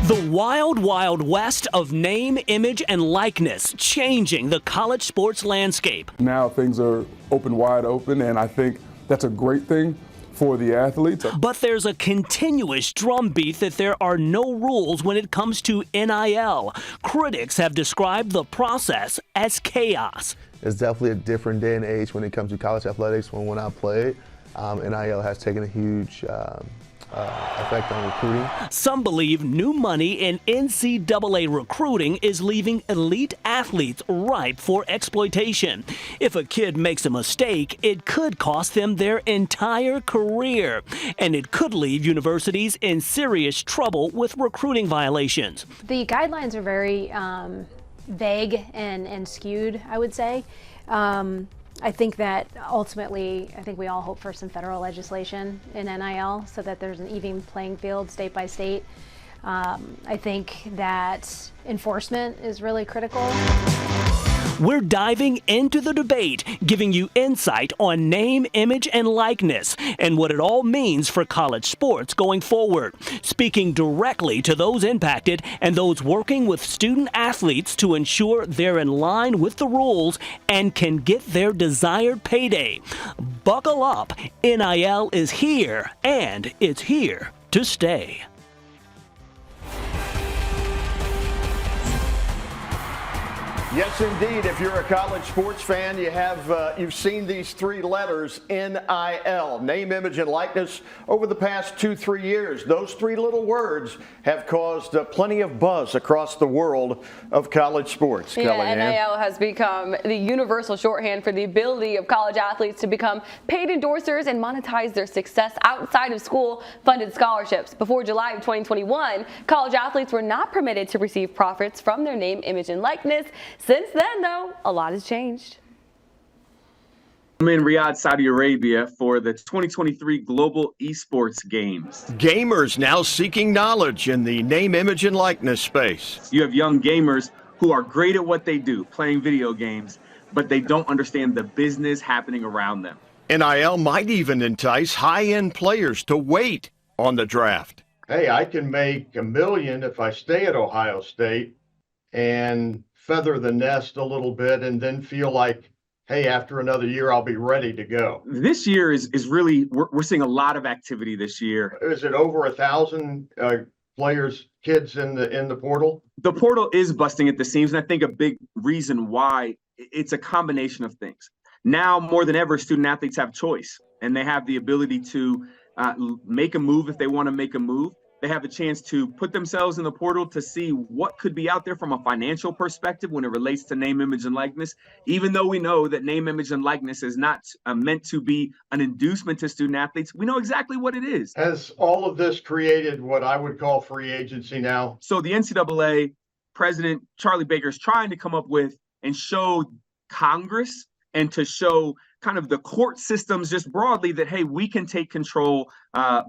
The wild, wild west of name, image, and likeness, changing the college sports landscape. Now things are wide open, and I think that's a great thing for the athletes. But there's a continuous drumbeat that there are no rules when it comes to NIL. Critics have described the process as chaos. It's definitely a different day and age when it comes to college athletics. When I played, NIL has taken a huge effect on recruiting. Some believe new money in NCAA recruiting is leaving elite athletes ripe for exploitation. If a kid makes a mistake, it could cost them their entire career, and it could leave universities in serious trouble with recruiting violations. The guidelines are very vague and skewed, I would say. I think that ultimately, I think we all hope for some federal legislation in NIL so that there's an even playing field state by state. I think that enforcement is really critical. We're diving into the debate, giving you insight on name, image, and likeness, and what it all means for college sports going forward. Speaking directly to those impacted and those working with student athletes to ensure they're in line with the rules and can get their desired payday. Buckle up, NIL is here, and it's here to stay. Yes, indeed. If you're a college sports fan, you've seen these three letters, NIL, name, image, and likeness, over the past 2-3 years. Those three little words have caused plenty of buzz across the world of college sports. Yeah, NIL has become the universal shorthand for the ability of college athletes to become paid endorsers and monetize their success outside of school-funded scholarships. Before July of 2021, college athletes were not permitted to receive profits from their name, image, and likeness. Since then, though, a lot has changed. I'm in Riyadh, Saudi Arabia for the 2023 Global Esports Games. Gamers now seeking knowledge in the name, image, and likeness space. You have young gamers who are great at what they do, playing video games, but they don't understand the business happening around them. NIL might even entice high-end players to wait on the draft. Hey, I can make $1 million if I stay at Ohio State and feather the nest a little bit and then feel like, hey, after another year, I'll be ready to go. This year is really, we're seeing a lot of activity this year. Is it over 1,000 players, kids in the portal? The portal is busting at the seams, and I think a big reason why, it's a combination of things. Now, more than ever, student athletes have choice, and they have the ability to make a move if they want to make a move. They have a chance to put themselves in the portal to see what could be out there from a financial perspective when it relates to name, image, and likeness, even though we know that name, image, and likeness is not meant to be an inducement to student athletes. We know exactly what it is. Has all of this created what I would call free agency now? So the NCAA president, Charlie Baker, is trying to come up with and show Congress and to show kind of the court systems just broadly that, hey, we can take control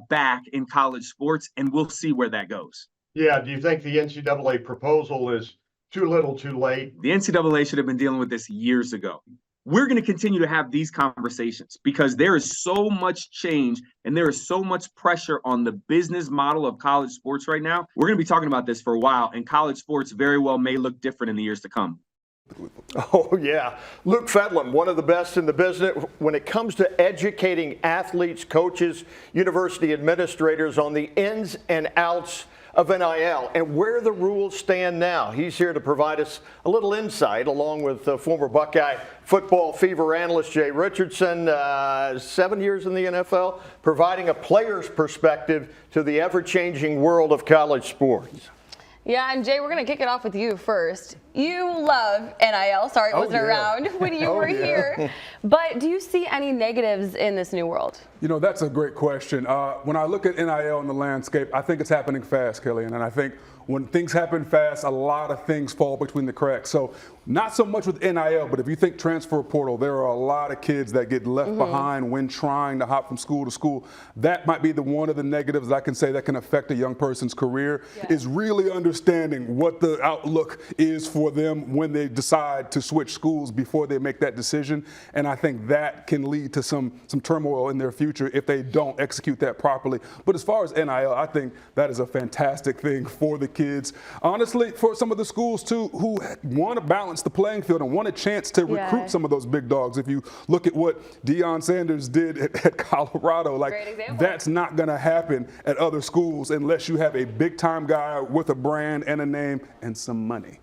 back in college sports, and we'll see where that goes. Yeah, do you think the NCAA proposal is too little too late? The NCAA should have been dealing with this years ago. We're going to continue to have these conversations because there is so much change and there is so much pressure on the business model of college sports right now. We're going to be talking about this for a while, and college sports very well may look different in the years to come. Oh, yeah. Luke Fedlam, one of the best in the business when it comes to educating athletes, coaches, university administrators on the ins and outs of NIL and where the rules stand now. He's here to provide us a little insight, along with former Buckeye football fever analyst Jay Richardson, 7 years in the NFL, providing a player's perspective to the ever-changing world of college sports. Yeah, and Jay, we're going to kick it off with you first. You love NIL. Sorry it wasn't around when you were here. But do you see any negatives in this new world? You know, that's a great question. When I look at NIL in the landscape, I think it's happening fast, Killian. And I think when things happen fast, a lot of things fall between the cracks. So not so much with NIL, but if you think transfer portal, there are a lot of kids that get left behind when trying to hop from school to school. That might be one of the negatives I can say that can affect a young person's career, is really understanding what the outlook is for for them when they decide to switch schools before they make that decision. And I think that can lead to some turmoil in their future if they don't execute that properly. But as far as NIL, I think that is a fantastic thing for the kids. Honestly, for some of the schools too who want to balance the playing field and want a chance to recruit some of those big dogs. If you look at what Deion Sanders did at Colorado, like that's not going to happen at other schools unless you have a big time guy with a brand and a name and some money.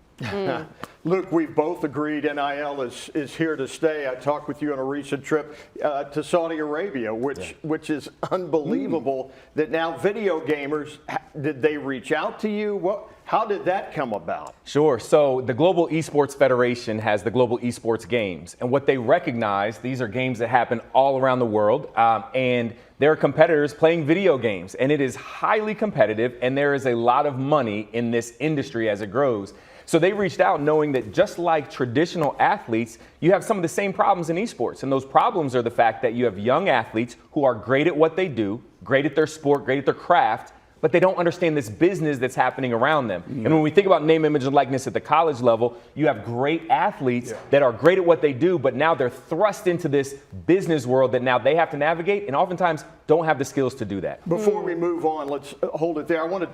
Luke, we've both agreed NIL is here to stay. I talked with you on a recent trip to Saudi Arabia, which is unbelievable that now video gamers, did they reach out to you? How did that come about? Sure. So the Global Esports Federation has the Global Esports Games. And what they recognize, these are games that happen all around the world. And there are competitors playing video games. And it is highly competitive. And there is a lot of money in this industry as it grows. So they reached out knowing that just like traditional athletes, you have some of the same problems in esports. And those problems are the fact that you have young athletes who are great at what they do, great at their sport, great at their craft, but they don't understand this business that's happening around them. And when we think about name, image, and likeness at the college level, you have great athletes that are great at what they do, but now they're thrust into this business world that now they have to navigate and oftentimes don't have the skills to do that. Before we move on, let's hold it there. I wanted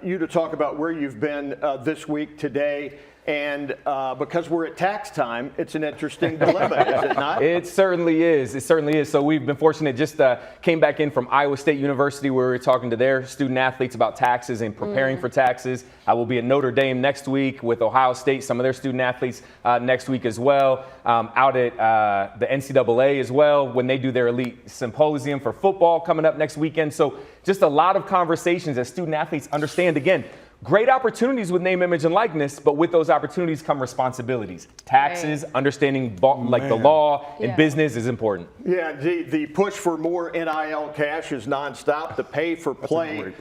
you to talk about where you've been this week, today, and because we're at tax time, it's an interesting dilemma, is it not? It certainly is. It certainly is. So we've been fortunate. Just came back in from Iowa State University where we were talking to their student athletes about taxes and preparing for taxes. I will be at Notre Dame next week with Ohio State, some of their student athletes next week as well. Out at the NCAA as well when they do their elite symposium for football coming up next weekend. So just a lot of conversations as student athletes understand, again, great opportunities with name, image, and likeness, but with those opportunities come responsibilities. Taxes, understanding the law and business is important. Yeah, the push for more NIL cash is nonstop. The pay for play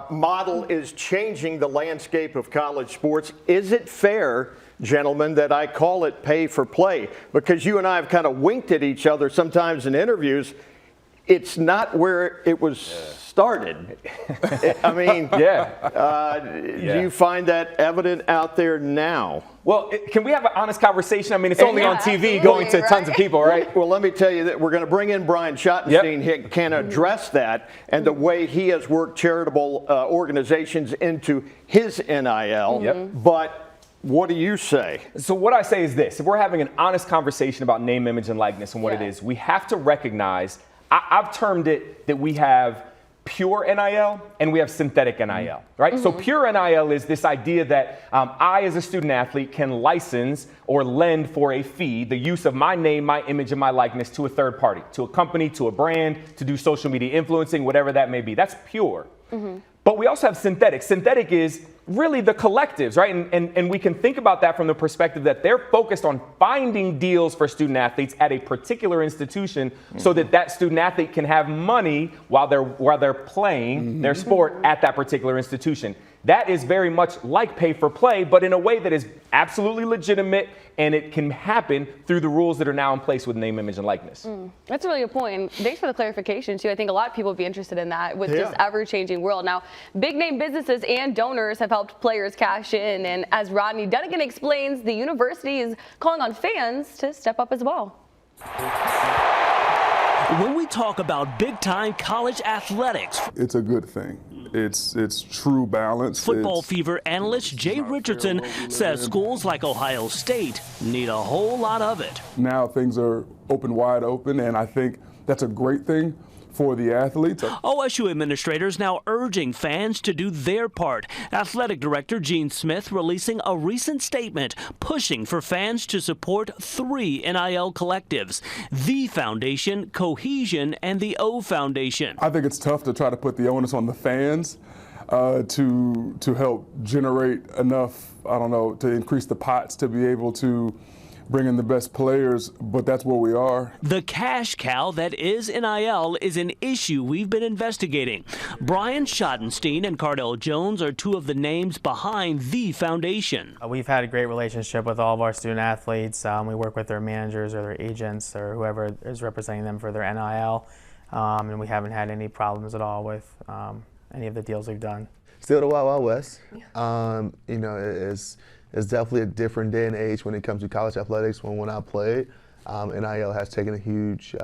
model is changing the landscape of college sports. Is it fair, gentlemen, that I call it pay for play? Because you and I have kind of winked at each other sometimes in interviews. It's not where it was started. I mean, do you find that evident out there now? Well, can we have an honest conversation? I mean, it's only on TV going to tons of people, right? Well, let me tell you that we're going to bring in Brian Schottenstein. He can address that and the way he has worked charitable organizations into his NIL. But what do you say? So what I say is this. If we're having an honest conversation about name, image, and likeness and what it is, we have to recognize, I've termed it that we have pure NIL and we have synthetic NIL, right? So pure NIL is this idea that I as a student athlete can license or lend for a fee the use of my name, my image, and my likeness to a third party, to a company, to a brand, to do social media influencing, whatever that may be. That's pure. But we also have synthetic. Synthetic is really the collectives, right? And we can think about that from the perspective that they're focused on finding deals for student athletes at a particular institution so that that student athlete can have money while they're playing their sport at that particular institution. That is very much like pay for play, but in a way that is absolutely legitimate, and it can happen through the rules that are now in place with name, image, and likeness. That's a really good point. And thanks for the clarification, too. I think a lot of people would be interested in that with this ever-changing world. Now, big name businesses and donors have helped players cash in. And as Rodney Dunnigan explains, the university is calling on fans to step up as well. When we talk about big-time college athletics, it's a good thing. It's true balance. Football Fever analyst Jay Richardson says schools like Ohio State need a whole lot of it. Now things are wide open, and I think that's a great thing for the athletes. OSU administrators now urging fans to do their part. Athletic Director Gene Smith releasing a recent statement pushing for fans to support 3 NIL collectives: the Foundation, Cohesion, and the O Foundation. I think it's tough to try to put the onus on the fans to help generate enough, to increase the pots to be able to bring in the best players, but that's where we are. The cash cow that is NIL is an issue we've been investigating. Brian Schottenstein and Cardell Jones are 2 of the names behind the foundation. We've had a great relationship with all of our student athletes. We work with their managers or their agents or whoever is representing them for their NIL, and we haven't had any problems at all with any of the deals we've done. Still the Wild Wild West. it's definitely a different day and age when it comes to college athletics. When I played, NIL has taken a huge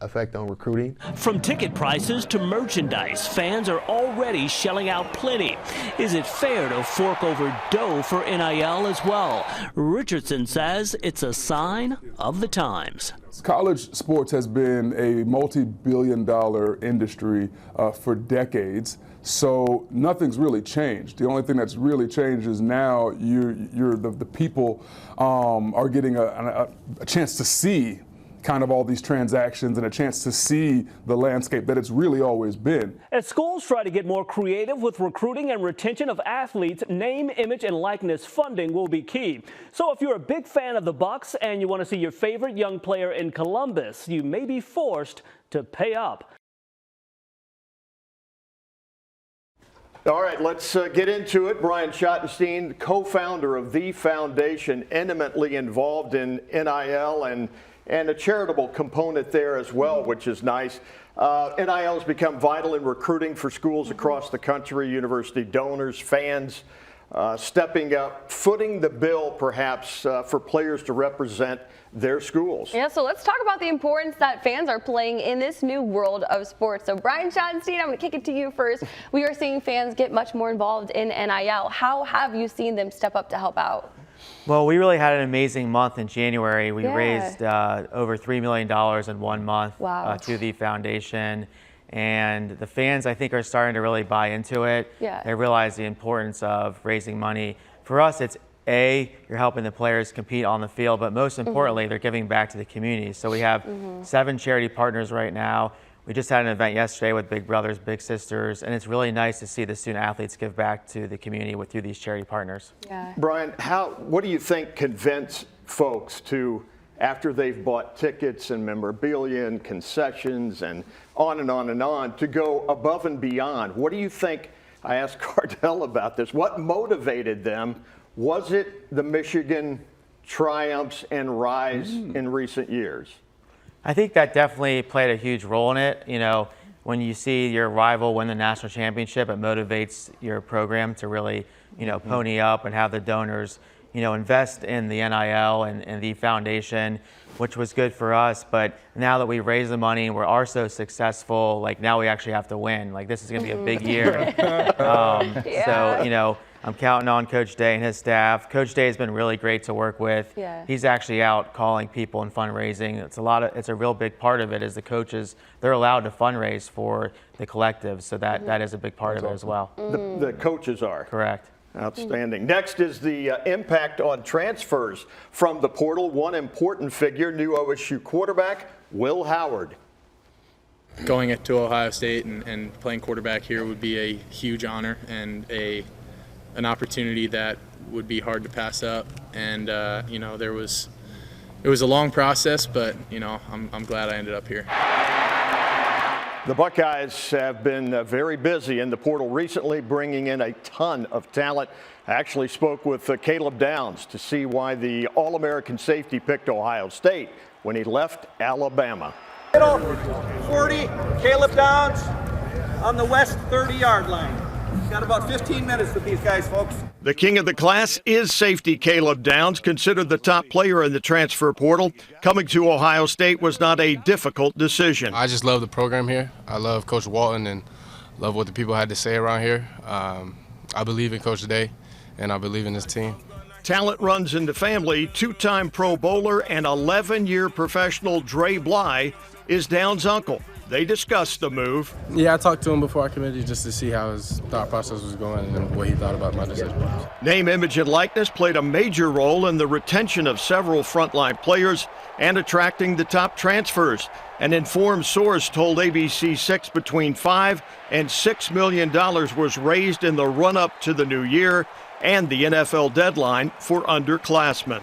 effect on recruiting. From ticket prices to merchandise, fans are already shelling out plenty. Is it fair to fork over dough for NIL as well? Richardson says it's a sign of the times. College sports has been a multi-billion-dollar industry for decades, so nothing's really changed. The only thing that's really changed is now the people are getting a chance to see kind of all these transactions and a chance to see the landscape that it's really always been. As schools try to get more creative with recruiting and retention of athletes, name, image, and likeness funding will be key. So if you're a big fan of the Bucks and you want to see your favorite young player in Columbus, you may be forced to pay up. All right, let's get into it. Brian Schottenstein, co-founder of The Foundation, intimately involved in NIL and a charitable component there as well, which is nice. NIL has become vital in recruiting for schools across the country, university donors, fans, stepping up, footing the bill perhaps for players to represent their schools. Yeah, so let's talk about the importance that fans are playing in this new world of sports. So Brian Schottenstein, I'm going to kick it to you first. We are seeing fans get much more involved in NIL. How have you seen them step up to help out? Well, we really had an amazing month in January. We raised over $3 million in 1 month to the foundation. And the fans, I think, are starting to really buy into it. Yeah. They realize the importance of raising money. For us, it's you're helping the players compete on the field, but most importantly, they're giving back to the community. So we have 7 charity partners right now. We just had an event yesterday with Big Brothers, Big Sisters, and it's really nice to see the student athletes give back to the community through these charity partners. Yeah. Brian, what do you think convince folks to, after they've bought tickets and memorabilia and concessions and on and on and on, to go above and beyond? What do you think? I asked Cardell about this. What motivated them? Was it the Michigan triumphs and rise in recent years? I think that definitely played a huge role in it. You know, when you see your rival win the national championship, it motivates your program to really, pony up and have the donors, invest in the NIL and the foundation, which was good for us. But now that we raised the money and we are so successful, like now we actually have to win. Like this is going to be a big year. So, I'm counting on Coach Day and his staff. Coach Day has been really great to work with. Yeah. He's actually out calling people and fundraising. It's a real big part of it is the coaches, they're allowed to fundraise for the collective. So that is a big part of it as well. The coaches are. Correct. Outstanding. Next is the impact on transfers from the portal. One important figure, new OSU quarterback, Will Howard. Going to Ohio State and playing quarterback here would be a huge honor and an opportunity that would be hard to pass up. And it was a long process, but I'm glad I ended up here. The Buckeyes have been very busy in the portal recently, bringing in a ton of talent. I actually spoke with Caleb Downs to see why the All-American safety picked Ohio State when he left Alabama. 40, Caleb Downs on the west 30-yard line. Got about 15 minutes with these guys, folks. The king of the class is safety Caleb Downs, considered the top player in the transfer portal. Coming to Ohio State was not a difficult decision. I just love the program here. I love Coach Walton and love what the people had to say around here. I believe in Coach Day, and I believe in this team. Talent runs in the family. 2-time Pro Bowler and 11-year professional Dre Bly is Downs' uncle. They discussed the move. Yeah, I talked to him before I committed just to see how his thought process was going and what he thought about my decision. Name, image, and likeness played a major role in the retention of several frontline players and attracting the top transfers. An informed source told ABC6 between $5 and $6 million was raised in the run-up to the new year and the NFL deadline for underclassmen.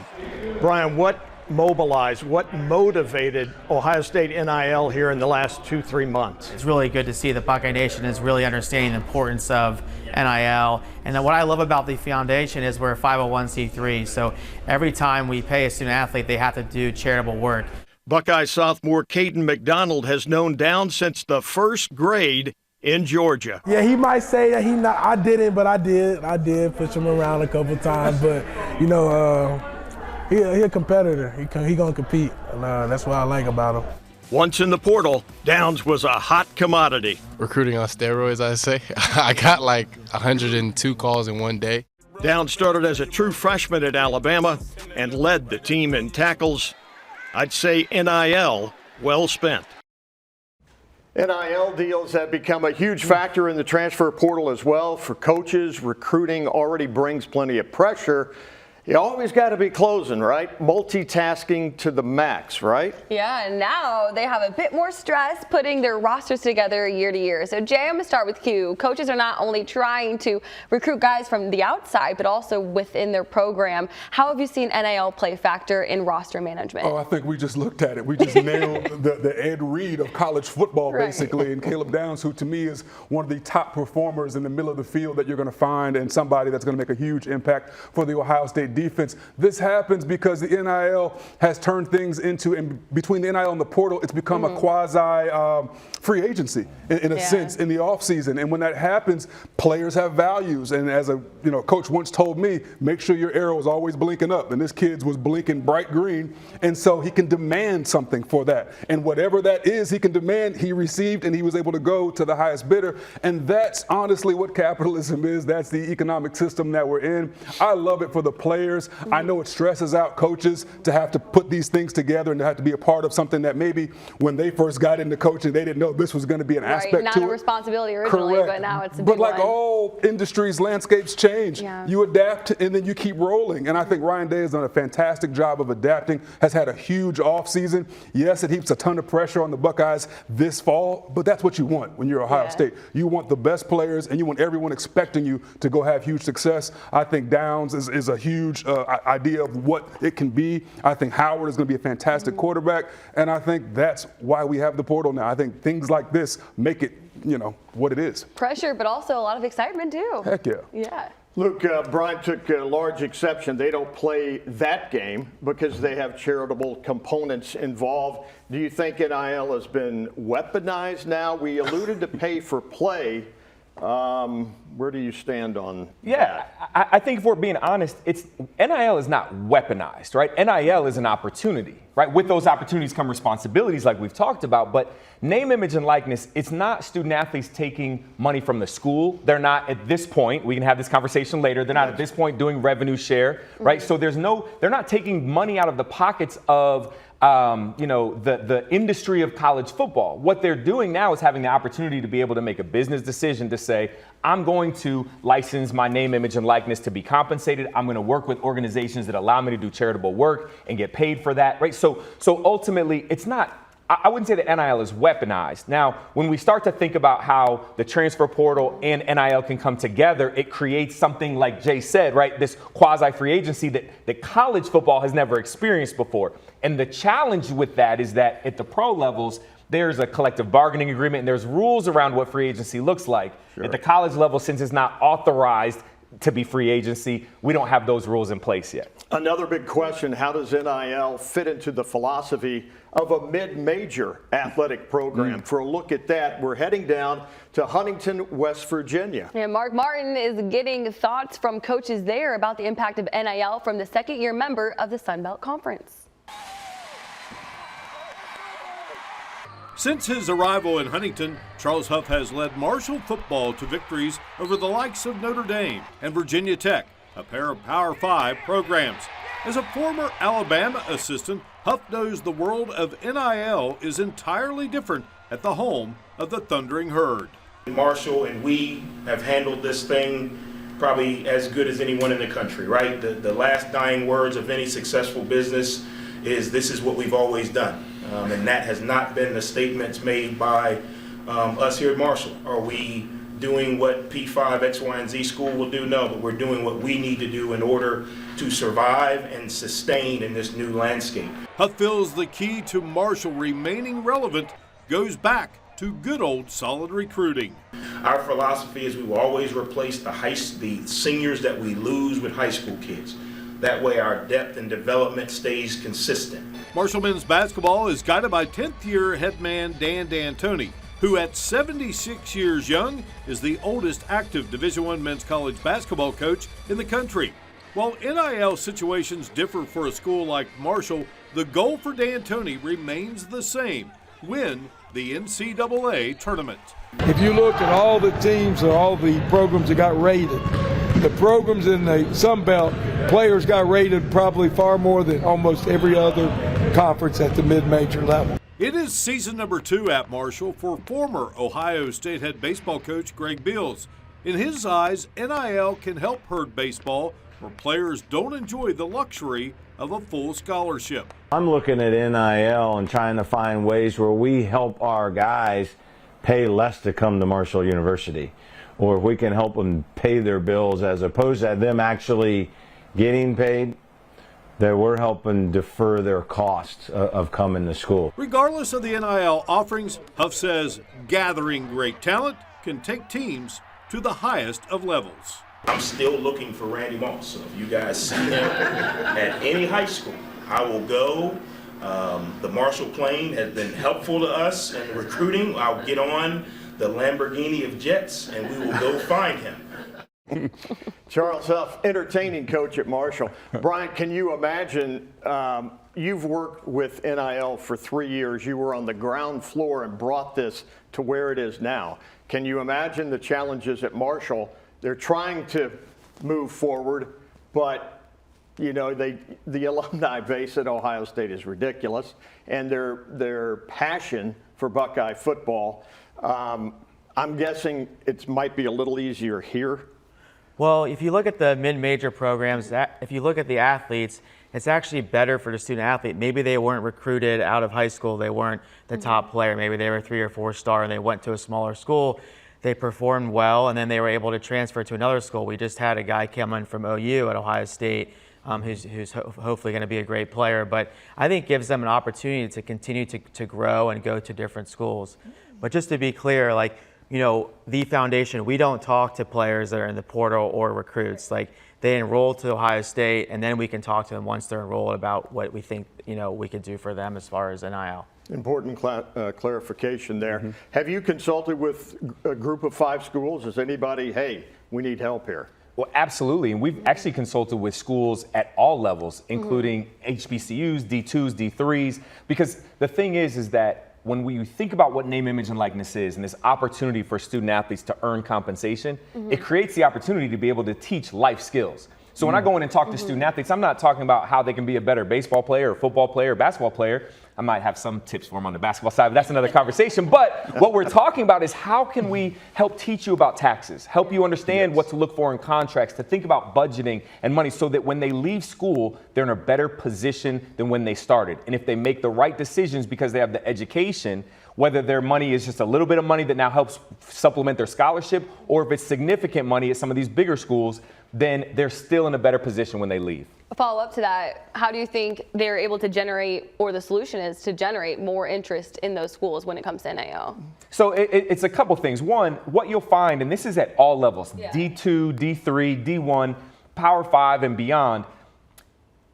Brian, what motivated Ohio State NIL here in the last 2-3 months? It's really good to see the Buckeye Nation is really understanding the importance of NIL. And what I love about the foundation is we're a 501c3. So every time we pay a student athlete, they have to do charitable work. Buckeye sophomore Caden McDonald has known Downs since the first grade in Georgia. Yeah, he might say that I didn't, but I did. I did push him around a couple times, but you know, he a competitor. He gonna compete, and that's what I like about him. Once in the portal, Downs was a hot commodity. Recruiting on steroids, I say. I got like 102 calls in one day. Downs started as a true freshman at Alabama and led the team in tackles. I'd say NIL well spent. NIL deals have become a huge factor in the transfer portal as well. For coaches, recruiting already brings plenty of pressure. You always got to be closing, right? Multitasking to the max, right? Yeah, and now they have a bit more stress putting their rosters together year to year. So Jay, I'm going to start with you. Coaches are not only trying to recruit guys from the outside, but also within their program. How have you seen NIL play a factor in roster management? Oh, I think we just looked at it. We just nailed the Ed Reed of college football, basically, and Caleb Downs, who to me is one of the top performers in the middle of the field that you're going to find, and somebody that's going to make a huge impact for the Ohio State defense. This happens because the NIL has turned things into, and between the NIL and the portal, it's become a quasi free agency in a sense in the offseason. And when that happens, players have values. And as a coach once told me, make sure your arrow is always blinking up. And this kid's was blinking bright green. And so he can demand something for that. And whatever that is, he can demand, he received, and he was able to go to the highest bidder. And that's honestly what capitalism is. That's the economic system that we're in. I love it for the players. I know it stresses out coaches to have to put these things together and to have to be a part of something that maybe when they first got into coaching, they didn't know this was going to be an aspect to it. Not a responsibility originally, but now it's a big But like one. all industries, landscapes change. You adapt and then you keep rolling. And I think Ryan Day has done a fantastic job of adapting, has had a huge offseason. Yes, it heaps a ton of pressure on the Buckeyes this fall, but that's what you want when you're Ohio State. You want the best players and you want everyone expecting you to go have huge success. I think Downs is a huge idea of what it can be. I think Howard is going to be a fantastic quarterback, and I think that's why we have the portal now. I think things like this make it, what it is. Pressure, but also a lot of excitement too. Heck yeah. Yeah. Luke, Brian took a large exception. They don't play that game because they have charitable components involved. Do you think NIL has been weaponized now? We alluded to pay for play. Where do you stand on that? I think if we're being honest, NIL is not weaponized, right? NIL is an opportunity, right? With those opportunities come responsibilities like we've talked about, but name, image, and likeness, it's not student athletes taking money from the school. They're not at this point, we can have this conversation later, they're not at this point doing revenue share, right? So they're not taking money out of the pockets of the industry of college football. What they're doing now is having the opportunity to be able to make a business decision to say, I'm going to license my name, image, and likeness to be compensated. I'm going to work with organizations that allow me to do charitable work and get paid for that, right? So ultimately, it's not, I wouldn't say that NIL is weaponized. Now, when we start to think about how the transfer portal and NIL can come together, it creates something like Jay said, right? This quasi-free agency that college football has never experienced before. And the challenge with that is that at the pro levels, there's a collective bargaining agreement and there's rules around what free agency looks like. At the college level, since it's not authorized to be free agency, we don't have those rules in place yet. Another big question, how does NIL fit into the philosophy of a mid-major athletic program? For a look at that, we're heading down to Huntington, West Virginia. Yeah, Mark Martin is getting thoughts from coaches there about the impact of NIL from the second-year member of the Sun Belt Conference. Since his arrival in Huntington, Charles Huff has led Marshall football to victories over the likes of Notre Dame and Virginia Tech, a pair of Power 5 programs. As a former Alabama assistant, Huff knows the world of NIL is entirely different at the home of the Thundering Herd. Marshall and we have handled this thing probably as good as anyone in the country, right? The last dying words of any successful business is, this is what we've always done. And that has not been the statements made by us here at Marshall. Are we doing what P5, X, Y, and Z school will do? No, but we're doing what we need to do in order to survive and sustain in this new landscape. Huff feels the key to Marshall remaining relevant goes back to good old solid recruiting. Our philosophy is we will always replace the seniors that we lose with high school kids. That way our depth and development stays consistent. Marshall men's basketball is guided by 10th-year head man Dan D'Antoni, who who at 76 years young is the oldest active Division I men's college basketball coach in the country. While NIL situations differ for a school like Marshall, the goal for D'Antoni remains the same: win the NCAA tournament. If you look at all the teams or all the programs that got rated, the programs in the Sun Belt, players got rated probably far more than almost every other conference at the mid-major level. It is season number 2 at Marshall for former Ohio State head baseball coach Greg Beals. In his eyes, NIL can help herd baseball where players don't enjoy the luxury of a full scholarship. I'm looking at NIL and trying to find ways where we help our guys pay less to come to Marshall University, or if we can help them pay their bills as opposed to them actually getting paid, that we're helping defer their costs of coming to school. Regardless of the NIL offerings, Huff says gathering great talent can take teams to the highest of levels. I'm still looking for Randy Moss, so if you guys see him at any high school, I will go. The Marshall plane has been helpful to us in recruiting. I'll get on the Lamborghini of jets and we will go find him. Charles Huff, entertaining coach at Marshall. Brian, can you imagine, you've worked with NIL for 3 years. You were on the ground floor and brought this to where it is now. Can you imagine the challenges at Marshall? They're trying to move forward, but you know, the alumni base at Ohio State is ridiculous, and their passion for Buckeye football, I'm guessing it might be a little easier here. Well, if you look at the mid-major programs, if you look at the athletes, it's actually better for the student athlete. Maybe they weren't recruited out of high school, they weren't the top player, maybe they were 3 or 4 star and they went to a smaller school. They performed well, and then they were able to transfer to another school. We just had a guy come in from OU at Ohio State who's hopefully going to be a great player. But I think it gives them an opportunity to continue to grow and go to different schools. But just to be clear, like, you know, the foundation, we don't talk to players that are in the portal or recruits. Like, they enroll to Ohio State, and then we can talk to them once they're enrolled about what we think, you know, we could do for them as far as NIL. Important clarification there. Mm-hmm. Have you consulted with a group of 5 schools? Is anybody, hey, we need help here? Well, absolutely. And we've actually consulted with schools at all levels, including HBCUs, D2s, D3s, because the thing is that when we think about what name, image, and likeness is, and this opportunity for student athletes to earn compensation, it creates the opportunity to be able to teach life skills. So when I go in and talk to student athletes, I'm not talking about how they can be a better baseball player or football player or basketball player. I might have some tips for them on the basketball side, but that's another conversation. But what we're talking about is how can we help teach you about taxes, help you understand what to look for in contracts, to think about budgeting and money so that when they leave school, they're in a better position than when they started. And if they make the right decisions because they have the education, whether their money is just a little bit of money that now helps supplement their scholarship, or if it's significant money at some of these bigger schools, then they're still in a better position when they leave. A follow up to that, how do you think they're able to generate, or the solution is to generate more interest in those schools when it comes to NIL? So it's a couple things. One, what you'll find, and this is at all levels, D2, D3, D1, Power 5 and beyond,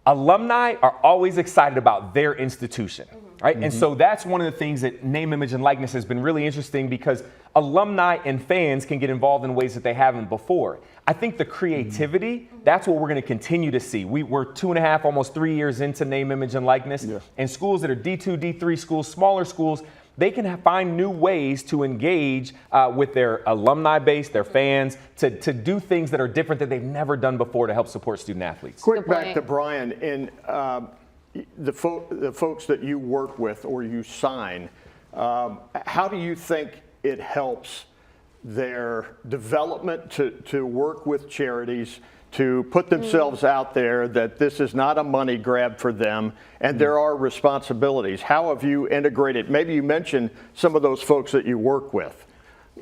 alumni are always excited about their institution, right? And so that's one of the things that name, image, and likeness has been really interesting, because alumni and fans can get involved in ways that they haven't before. I think the creativity, that's what we're going to continue to see. We're 2.5, almost 3 years into name, image, and likeness. And schools that are D2, D3 schools, smaller schools, they can find new ways to engage with their alumni base, their fans, to do things that are different that they've never done before to help support student athletes. Quick back to Brian. In the folks that you work with or you sign, how do you think it helps their development to work with charities, to put themselves out there, that this is not a money grab for them and there are responsibilities? How have you integrated? Maybe you mentioned some of those folks that you work with.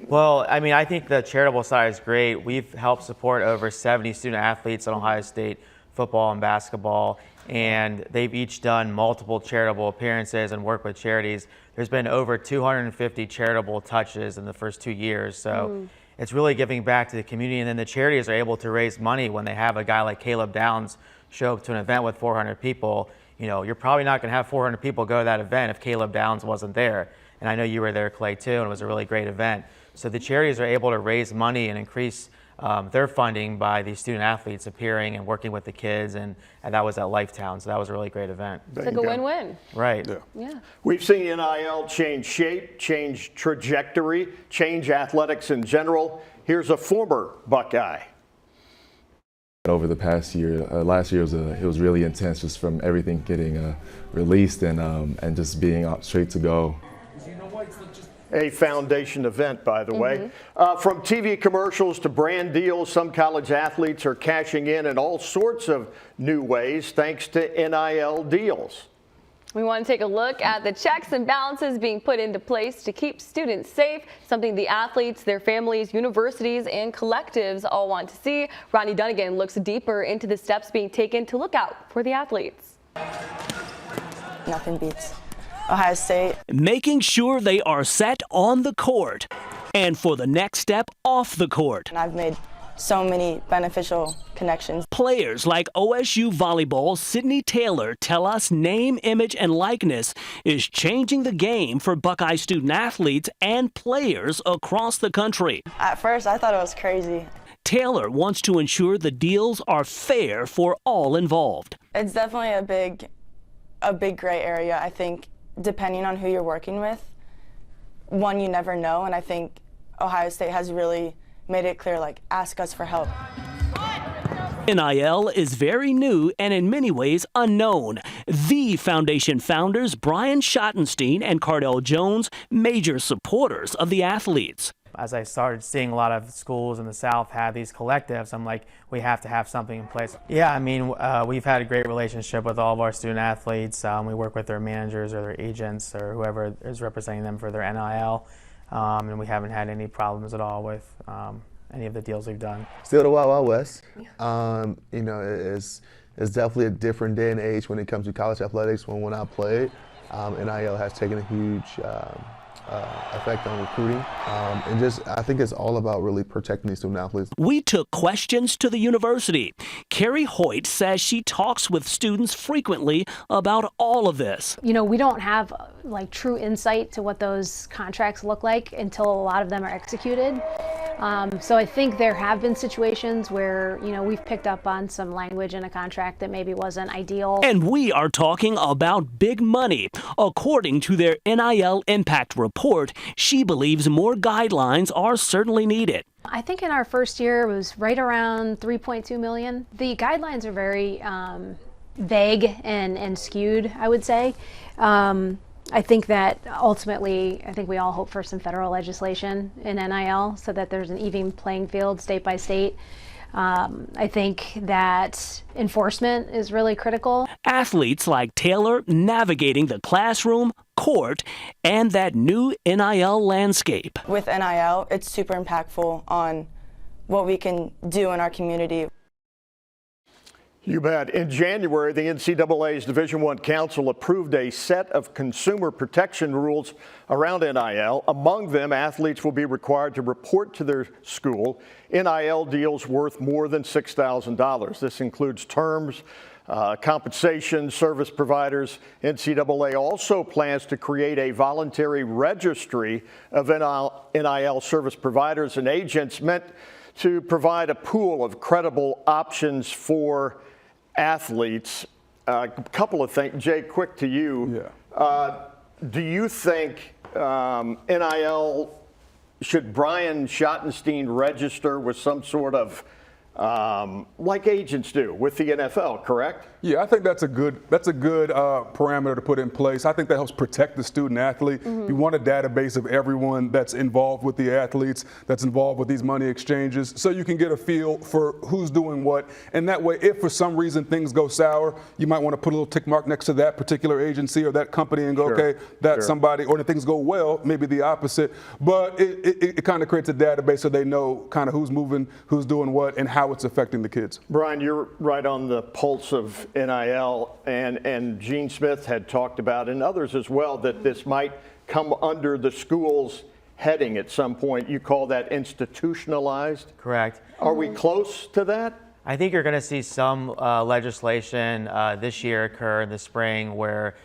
Well, I mean, I think the charitable side is great. We've helped support over 70 student athletes on Ohio State football and basketball, and they've each done multiple charitable appearances and worked with charities. There's been over 250 charitable touches in the first 2 years. So it's really giving back to the community. And then the charities are able to raise money when they have a guy like Caleb Downs show up to an event with 400 people. You know, you're probably not going to have 400 people go to that event if Caleb Downs wasn't there. And I know you were there, Clay, too, and it was a really great event. So the charities are able to raise money and increase their funding by these student athletes appearing and working with the kids, and that was at Lifetown. So that was a really great event. It's like a win-win. Right. Yeah. We've seen NIL change shape, change trajectory, change athletics in general. Here's a former Buckeye. Over the past year, last year it was really intense, just from everything getting released and just being straight to go. A foundation event, by the way. From TV commercials to brand deals, some college athletes are cashing in all sorts of new ways thanks to NIL deals. We want to take a look at the checks and balances being put into place to keep students safe, something the athletes, their families, universities, and collectives all want to see. Ronnie Dunnigan looks deeper into the steps being taken to look out for the athletes. Nothing beats Ohio State. Making sure they are set on the court and for the next step off the court. And I've made so many beneficial connections. Players like OSU volleyball's Sydney Taylor tell us name, image, and likeness is changing the game for Buckeye student athletes and players across the country. At first, I thought it was crazy. Taylor wants to ensure the deals are fair for all involved. It's definitely a big gray area. I think depending on who you're working with, one, you never know, and I think Ohio State has really made it clear, like, ask us for help. NIL is very new and in many ways unknown. The foundation founders, Brian Schottenstein and Cardell Jones, major supporters of the athletes. As I started seeing a lot of schools in the South have these collectives, I'm like, we have to have something in place. Yeah, I mean, we've had a great relationship with all of our student athletes. We work with their managers or their agents or whoever is representing them for their NIL. And we haven't had any problems at all with any of the deals we've done. Still the Wild Wild West. You know, it's definitely a different day and age when it comes to college athletics. When I played, NIL has taken a huge effect on recruiting, and just I think it's all about really protecting these student athletes. We took questions to the university. Carrie Hoyt says she talks with students frequently about all of this. You know, we don't have like true insight to what those contracts look like until a lot of them are executed. So I think there have been situations where, you know, we've picked up on some language in a contract that maybe wasn't ideal. And we are talking about big money. According to their NIL impact report, she believes more guidelines are certainly needed. I think in our first year it was right around 3.2 million. The guidelines are very vague and skewed, I would say. I think that ultimately, I think we all hope for some federal legislation in NIL so that there's an even playing field state by state. I think that enforcement is really critical. Athletes like Taylor navigating the classroom, court, and that new NIL landscape. With NIL, it's super impactful on what we can do in our community. You bet. In January, the NCAA's Division I Council approved a set of consumer protection rules around NIL. Among them, athletes will be required to report to their school NIL deals worth more than $6,000. This includes terms, compensation, service providers. NCAA also plans to create a voluntary registry of NIL service providers and agents meant to provide a pool of credible options for athletes. A couple of things. Jay, quick to you. Yeah. Do you think NIL, should Brian Schottenstein register with some sort of, like agents do with the NFL, correct? Yeah, I think that's a good parameter to put in place. I think that helps protect the student athlete. You want a database of everyone that's involved with the athletes, that's involved with these money exchanges, so you can get a feel for who's doing what. And that way, if for some reason things go sour, you might want to put a little tick mark next to that particular agency or that company and go, okay, that's somebody. Or if things go well, maybe the opposite. But it kind of creates a database so they know kind of who's moving, who's doing what, and how it's affecting the kids. Brian, you're right on the pulse of NIL, and Gene Smith had talked about, and others as well, that this might come under the school's heading at some point. You call that institutionalized? Correct. Are we close to that? I think you're going to see some legislation this year occur in the spring where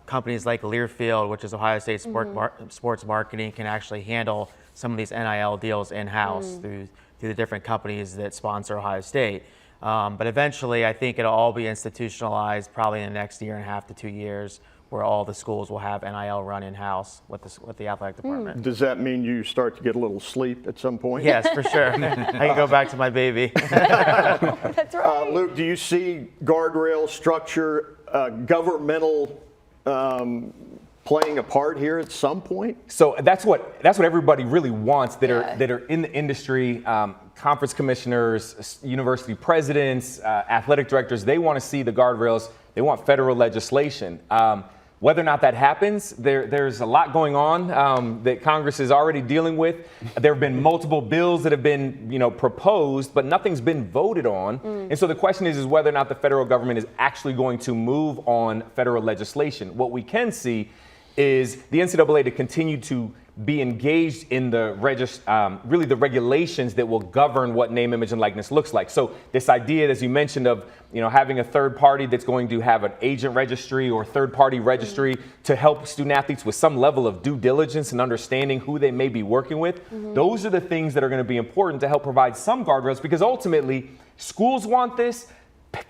companies like Learfield, which is Ohio State sports marketing, can actually handle some of these NIL deals in-house through the different companies that sponsor Ohio State. But eventually, I think it'll all be institutionalized probably in the next 1.5 to 2 years, where all the schools will have NIL run in-house with the athletic department. Does that mean you start to get a little sleep at some point? Yes, for sure. I can go back to my baby. That's right. Luke, do you see guardrail structure, governmental playing a part here at some point? So that's what everybody really wants that are in the industry. Conference commissioners, university presidents, athletic directors, they want to see the guardrails. They want federal legislation. Whether or not that happens, there's a lot going on that Congress is already dealing with. There have been multiple bills that have been, proposed, but nothing's been voted on. And so the question is whether or not the federal government is actually going to move on federal legislation. What we can see is the NCAA to continue to be engaged in the really the regulations that will govern what name, image, and likeness looks like. So this idea, as you mentioned, of having a third party that's going to have an agent registry or third party registry to help student athletes with some level of due diligence and understanding who they may be working with. Those are the things that are going to be important to help provide some guardrails, because ultimately schools want this,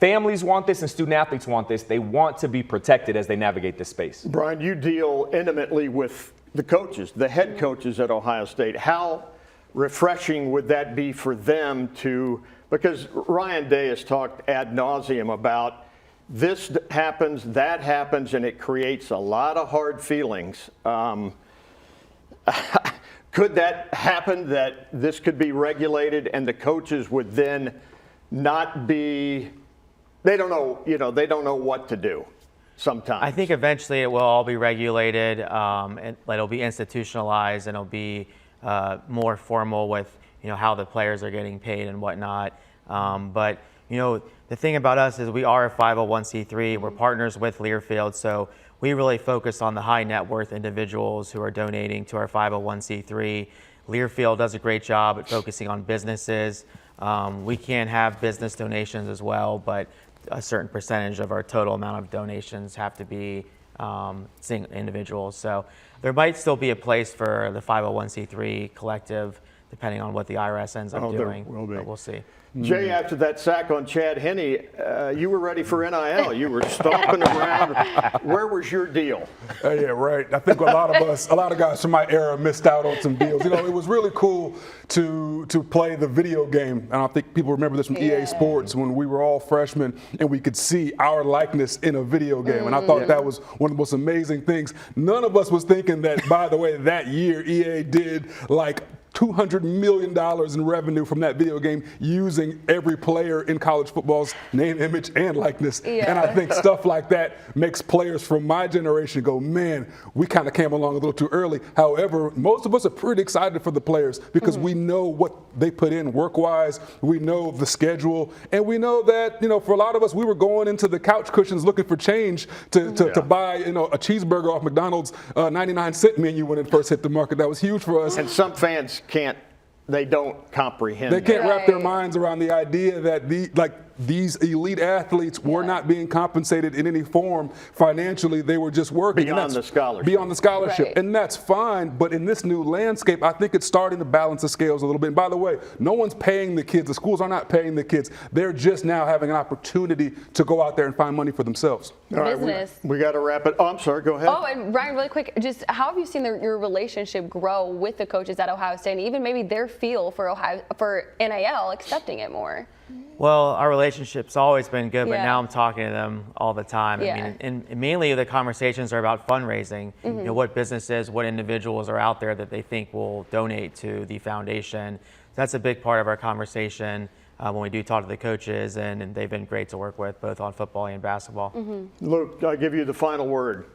families want this, and student athletes want this. They want to be protected as they navigate this space. Brian, you deal intimately with the coaches, the head coaches at Ohio State. How refreshing would that be for them to, because Ryan Day has talked ad nauseum about this happens, that happens, and it creates a lot of hard feelings. Could that happen, that this could be regulated and the coaches would then not be, they don't know what to do sometimes? I think eventually it will all be regulated, and it'll be institutionalized, and it'll be more formal with how the players are getting paid and whatnot. But the thing about us is we are a 501c3. We're partners with Learfield, so we really focus on the high net worth individuals who are donating to our 501c3. Learfield does a great job at focusing on businesses. We can have business donations as well, but a certain percentage of our total amount of donations have to be single individuals. So there might still be a place for the 501c3 collective, depending on what the IRS ends up doing. There will be. But we'll see. Jay, after that sack on Chad Henne, you were ready for NIL. You were stomping around. Where was your deal? Yeah, right. I think a lot of guys from my era missed out on some deals. It was really cool to play the video game. And I think people remember this from EA Sports when we were all freshmen and we could see our likeness in a video game. And I thought that was one of the most amazing things. None of us was thinking that, by the way, that year EA did like $200 million in revenue from that video game using every player in college football's name, image, and likeness. And I think stuff like that makes players from my generation go, man, we kind of came along a little too early. However, most of us are pretty excited for the players because we know what they put in work-wise. We know the schedule. And we know that, for a lot of us, we were going into the couch cushions looking for change to buy, a cheeseburger off McDonald's 99-cent menu when it first hit the market. That was huge for us. And some fans they don't comprehend. They can't wrap their minds around the idea that these elite athletes were not being compensated in any form financially. They were just working. Beyond the scholarship. Beyond the scholarship. Right. And that's fine. But in this new landscape, I think it's starting to balance the scales a little bit. And by the way, no one's paying the kids. The schools are not paying the kids. They're just now having an opportunity to go out there and find money for themselves. All right, business. We got to wrap it. Oh, I'm sorry. Go ahead. Oh, and Ryan, really quick, just how have you seen your relationship grow with the coaches at Ohio State, and even maybe their feel for NIL accepting it more? Well, our relationship's always been good, but now I'm talking to them all the time. I mean, and mainly the conversations are about fundraising. What businesses, what individuals are out there that they think will donate to the foundation. That's a big part of our conversation when we do talk to the coaches, and they've been great to work with, both on football and basketball. Luke, I'll give you the final word.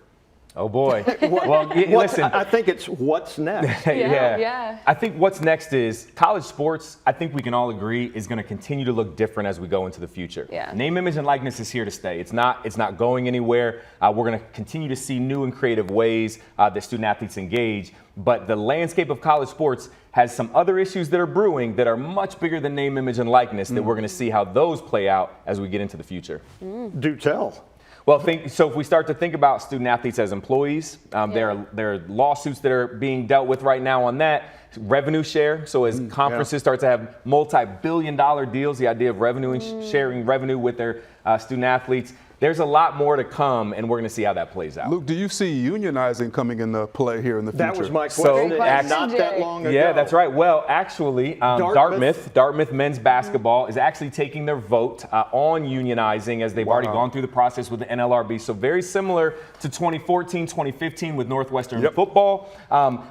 Oh boy. Well, listen. I think it's what's next. Yeah. I think what's next is college sports. I think we can all agree is going to continue to look different as we go into the future. Name, image, and likeness is here to stay. It's not going anywhere. We're going to continue to see new and creative ways that student athletes engage. But the landscape of college sports has some other issues that are brewing that are much bigger than name, image, and likeness that we're going to see how those play out as we get into the future. Do tell. Well, so if we start to think about student athletes as employees, there are lawsuits that are being dealt with right now on that. Revenue share. So as conferences start to have multi-billion-dollar deals, the idea of revenue and sharing revenue with their student athletes, there's a lot more to come, and we're going to see how that plays out. Luke, do you see unionizing coming into play here in the future? That was my question. Not that long ago. Yeah, that's right. Well, actually, Dartmouth men's basketball is actually taking their vote on unionizing, as they've already gone through the process with the NLRB. So very similar to 2014, 2015 with Northwestern football.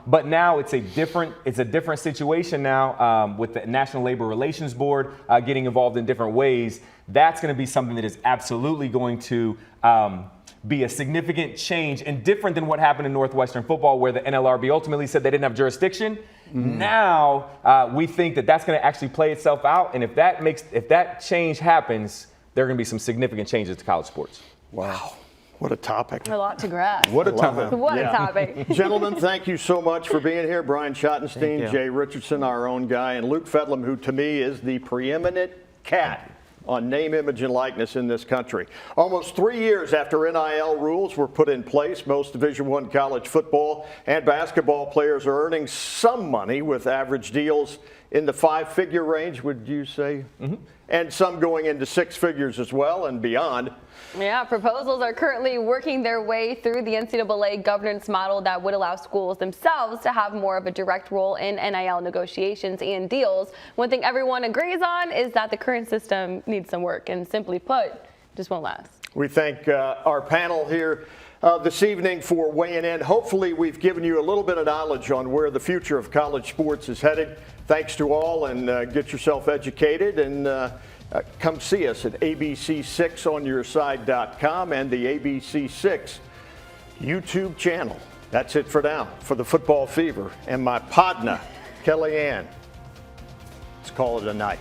But now it's a different situation now with the National Labor Relations Board getting involved in different ways. That's going to be something that is absolutely going to be a significant change and different than what happened in Northwestern football, where the NLRB ultimately said they didn't have jurisdiction. Now we think that that's going to actually play itself out, and if that change happens, there are going to be some significant changes to college sports. Wow. What a topic. A lot to grasp. What a topic. What a topic. Gentlemen, thank you so much for being here. Brian Schottenstein, Jay Richardson, our own guy, and Luke Fedlam, who to me is the preeminent cat on name, image, and likeness in this country. Almost 3 years after NIL rules were put in place, most Division I college football and basketball players are earning some money, with average deals in the 5-figure range, would you say? And some going into 6 figures as well and beyond. Yeah, proposals are currently working their way through the NCAA governance model that would allow schools themselves to have more of a direct role in NIL negotiations and deals. One thing everyone agrees on is that the current system needs some work, and simply put, just won't last. We thank our panel here this evening for weighing in. Hopefully we've given you a little bit of knowledge on where the future of college sports is headed. Thanks to all, and get yourself educated, and come see us at abc6onyourside.com and the ABC6 YouTube channel. That's it for now. For the Football Fever and my partner, Kellyanne, let's call it a night.